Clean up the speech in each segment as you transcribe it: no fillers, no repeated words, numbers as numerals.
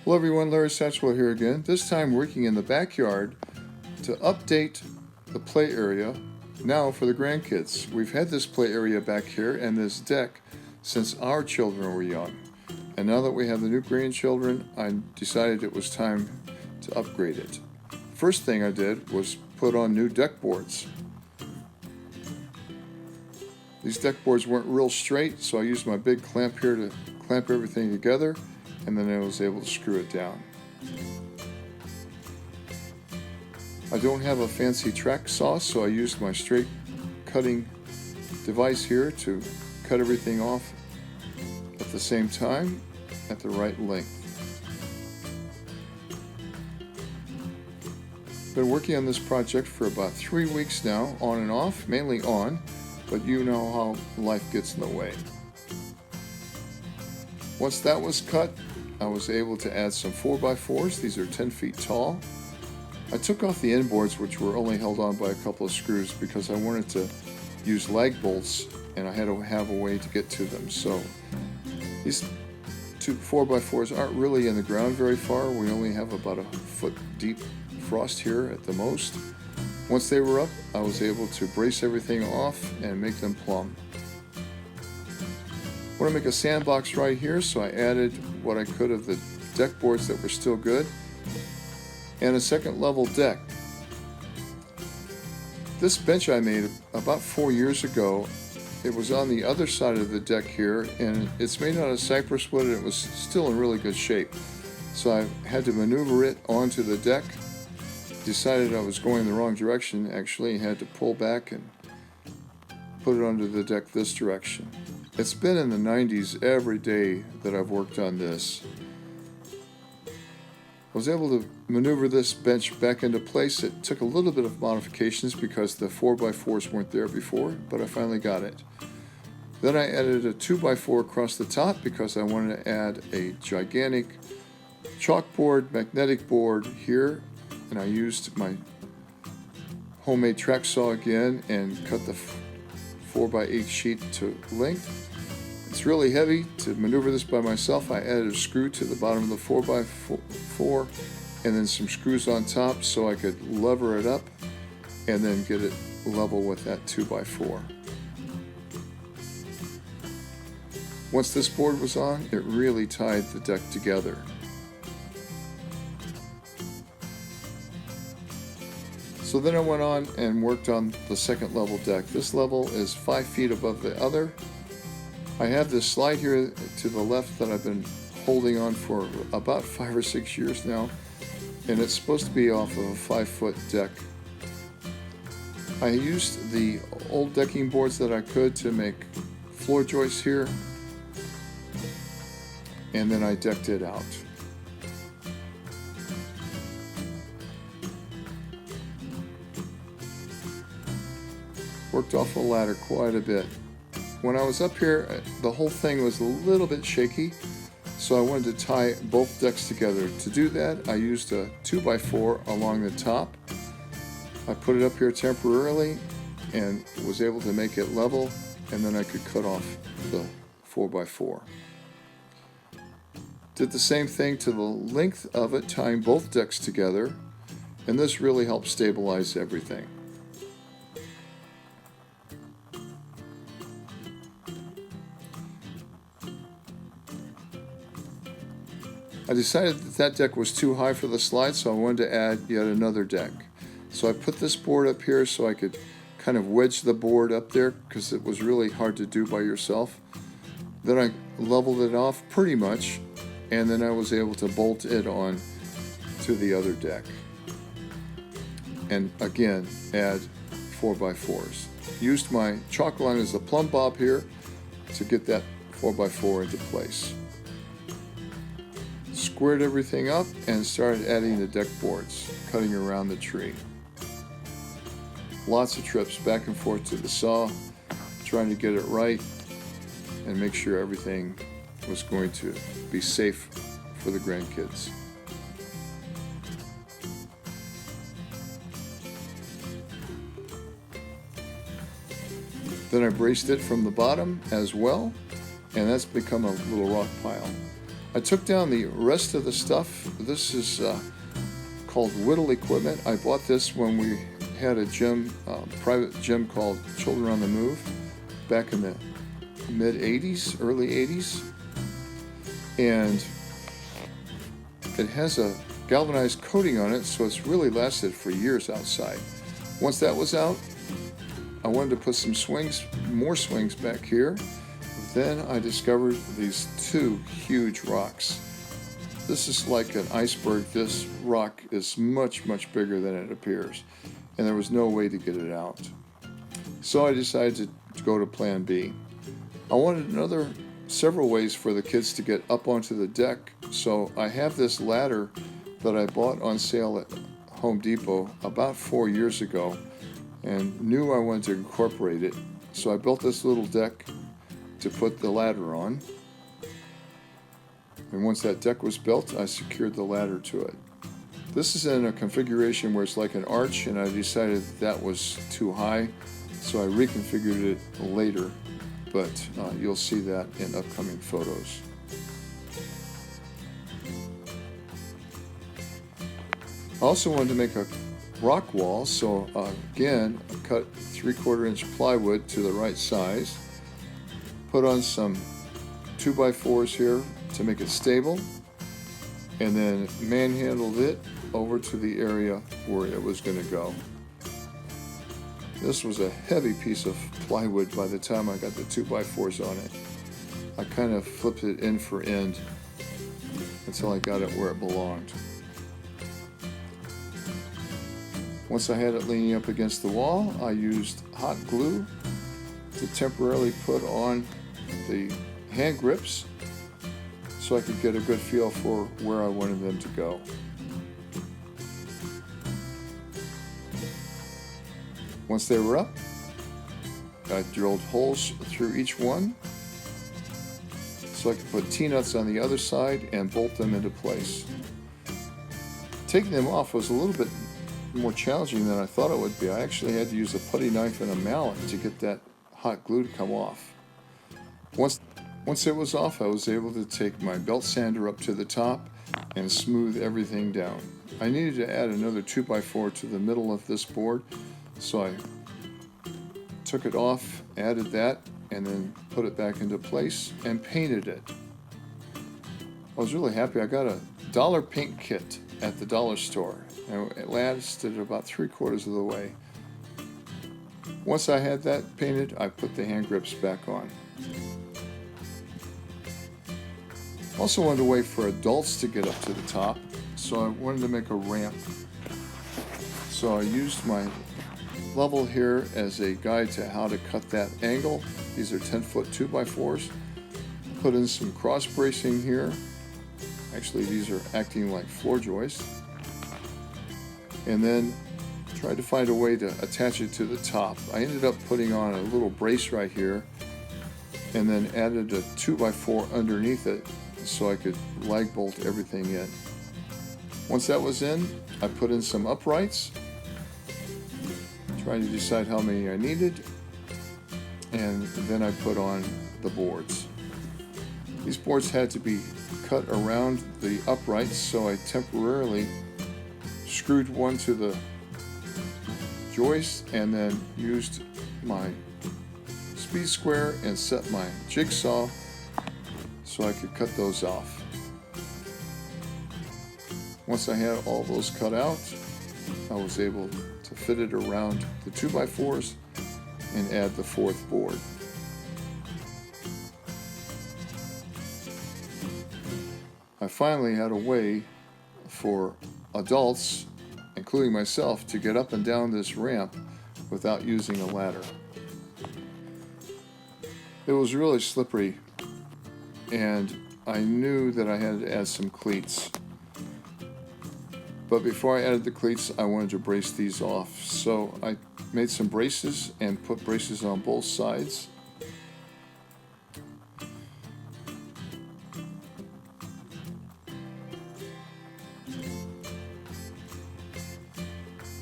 Hello everyone, Larry Satchwell here again, this time working in the backyard to update the play area now for the grandkids. We've had this play area back here and this deck since our children were young. And now that we have the new grandchildren, I decided it was time to upgrade it. First thing I did was put on new deck boards. These deck boards weren't real straight, so I used my big clamp here to clamp everything together, and then I was able to screw it down. I don't have a fancy track saw, so I used my straight cutting device here to cut everything off at the same time at the right length. Been working on this project for about 3 weeks now, on and off, mainly on, but you know how life gets in the way. Once that was cut, I was able to add some 4x4s. These are 10 feet tall. I took off the end boards, which were only held on by a couple of screws, because I wanted to use lag bolts and I had to have a way to get to them. So these two 4x4s aren't really in the ground very far. We only have about a foot deep frost here at the most. Once they were up, I was able to brace everything off and make them plumb. I want to make a sandbox right here, so I added what I could of the deck boards that were still good and a second level deck. This bench I made about 4 years ago. It was on the other side of the deck here, and it's made out of cypress wood and it was still in really good shape. So I had to maneuver it onto the deck. Decided I was going the wrong direction actually, and had to pull back and put it onto the deck this direction. It's been in the 90s every day that I've worked on this. I was able to maneuver this bench back into place. It took a little bit of modifications because the 4x4s weren't there before, but I finally got it. Then I added a 2x4 across the top because I wanted to add a gigantic chalkboard, magnetic board here, and I used my homemade track saw again and cut the 4x8 sheet to length. It's really heavy. To maneuver this by myself, I added a screw to the bottom of the 4x4 and then some screws on top so I could lever it up and then get it level with that 2x4. Once this board was on, it really tied the deck together. So then I went on and worked on the second level deck. This level is 5 feet above the other. I have this slide here to the left that I've been holding on for about 5 or 6 years now, and it's supposed to be off of a 5-foot deck. I used the old decking boards that I could to make floor joists here, and then I decked it out. Worked off a ladder quite a bit. When I was up here, the whole thing was a little bit shaky, so I wanted to tie both decks together. To do that, I used a 2x4 along the top. I put it up here temporarily and was able to make it level, and then I could cut off the 4x4. Did the same thing to the length of it, tying both decks together, and this really helped stabilize everything. I decided that deck was too high for the slide, so I wanted to add yet another deck. So I put this board up here so I could kind of wedge the board up there because it was really hard to do by yourself. Then I leveled it off pretty much, and then I was able to bolt it on to the other deck. And again, add 4x4s. Used my chalk line as a plumb bob here to get that 4x4 into place. Squared everything up and started adding the deck boards, cutting around the tree. Lots of trips back and forth to the saw, trying to get it right and make sure everything was going to be safe for the grandkids. Then I braced it from the bottom as well, and that's become a little rock pile. I took down the rest of the stuff. This is called Whittle equipment. I bought this when we had a gym, private gym called Children on the Move back in the mid 80s, early 80s. And it has a galvanized coating on it, so it's really lasted for years outside. Once that was out, I wanted to put some swings, more swings back here. Then I discovered these two huge rocks. This is like an iceberg. This rock is much, much bigger than it appears, and there was no way to get it out. So I decided to go to plan B. I wanted several ways for the kids to get up onto the deck, so I have this ladder that I bought on sale at Home Depot about 4 years ago and knew I wanted to incorporate it. So I built this little deck to put the ladder on. And once that deck was built, I secured the ladder to it. This is in a configuration where it's like an arch, and I decided that was too high, so I reconfigured it later, but you'll see that in upcoming photos. I also wanted to make a rock wall, so again, I cut 3/4 inch plywood to the right size, put on some 2x4s here to make it stable, and then manhandled it over to the area where it was going to go. This was a heavy piece of plywood by the time I got the 2x4s on it. I kind of flipped it end for end until I got it where it belonged. Once I had it leaning up against the wall, I used hot glue to temporarily put on the hand grips so I could get a good feel for where I wanted them to go. Once they were up, I drilled holes through each one so I could put T-nuts on the other side and bolt them into place. Taking them off was a little bit more challenging than I thought it would be. I actually had to use a putty knife and a mallet to get that hot glue to come off. Once it was off, I was able to take my belt sander up to the top and smooth everything down. I needed to add another 2x4 to the middle of this board, so I took it off, added that, and then put it back into place and painted it. I was really happy. I got a $1 paint kit at the dollar store, and it lasted about 3/4 of the way. Once I had that painted, I put the hand grips back on. Also wanted to wait for adults to get up to the top, so I wanted to make a ramp. So I used my level here as a guide to how to cut that angle. These are 10-foot 2x4s. Put in some cross bracing here. Actually, these are acting like floor joists. And then tried to find a way to attach it to the top. I ended up putting on a little brace right here and then added a 2x4 underneath it so I could lag bolt everything in. Once that was in, I put in some uprights, trying to decide how many I needed, and then I put on the boards. These boards had to be cut around the uprights, so I temporarily screwed one to the joist and then used my speed square and set my jigsaw so I could cut those off. Once I had all those cut out, I was able to fit it around the 2x4s and add the fourth board. I finally had a way for adults, including myself, to get up and down this ramp without using a ladder. It was really slippery, and I knew that I had to add some cleats. But before I added the cleats, I wanted to brace these off. So I made some braces and put braces on both sides.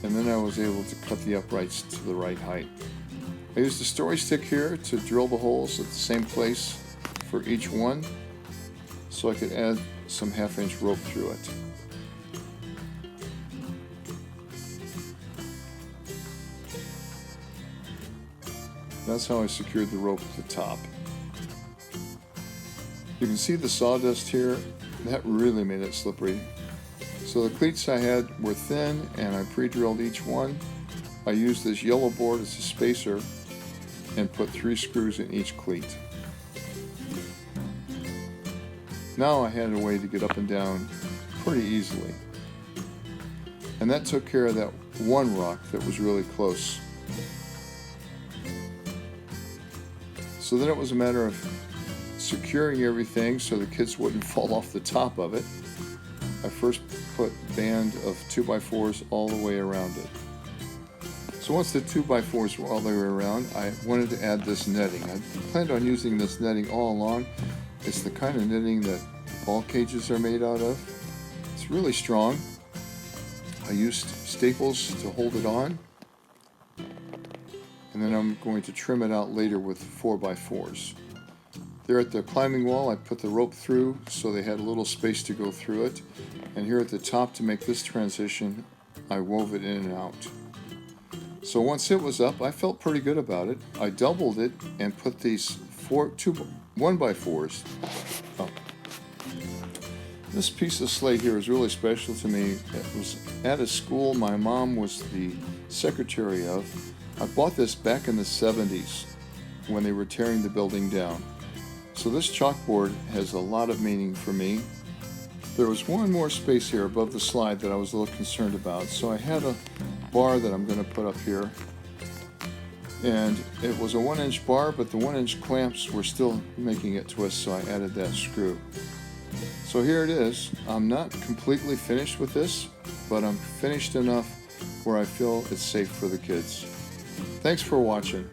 And then I was able to cut the uprights to the right height. I used a story stick here to drill the holes at the same place for each one, so I could add some 1/2-inch rope through it. That's how I secured the rope at the top. You can see the sawdust here. That really made it slippery. So the cleats I had were thin, and I pre-drilled each one. I used this yellow board as a spacer and put 3 screws in each cleat. Now I had a way to get up and down pretty easily. And that took care of that one rock that was really close. So then it was a matter of securing everything so the kids wouldn't fall off the top of it. I first put a band of 2x4s all the way around it. So once the 2x4s were all the way around, I wanted to add this netting. I planned on using this netting all along. It's the kind of netting that ball cages are made out of. It's really strong. I used staples to hold it on, and then I'm going to trim it out later with 4x4s. There at the climbing wall, I put the rope through so they had a little space to go through it, and here at the top, to make this transition, I wove it in and out. So once it was up, I felt pretty good about it. I doubled it and put these 1x4s up. This piece of slate here is really special to me. It was at a school my mom was the secretary of. I bought this back in the 70s when they were tearing the building down. So this chalkboard has a lot of meaning for me. There was one more space here above the slide that I was a little concerned about, so I had a bar that I'm going to put up here. And it was a 1-inch bar, but the 1-inch clamps were still making it twist, so I added that screw. So here it is. I'm not completely finished with this, but I'm finished enough where I feel it's safe for the kids. Thanks for watching.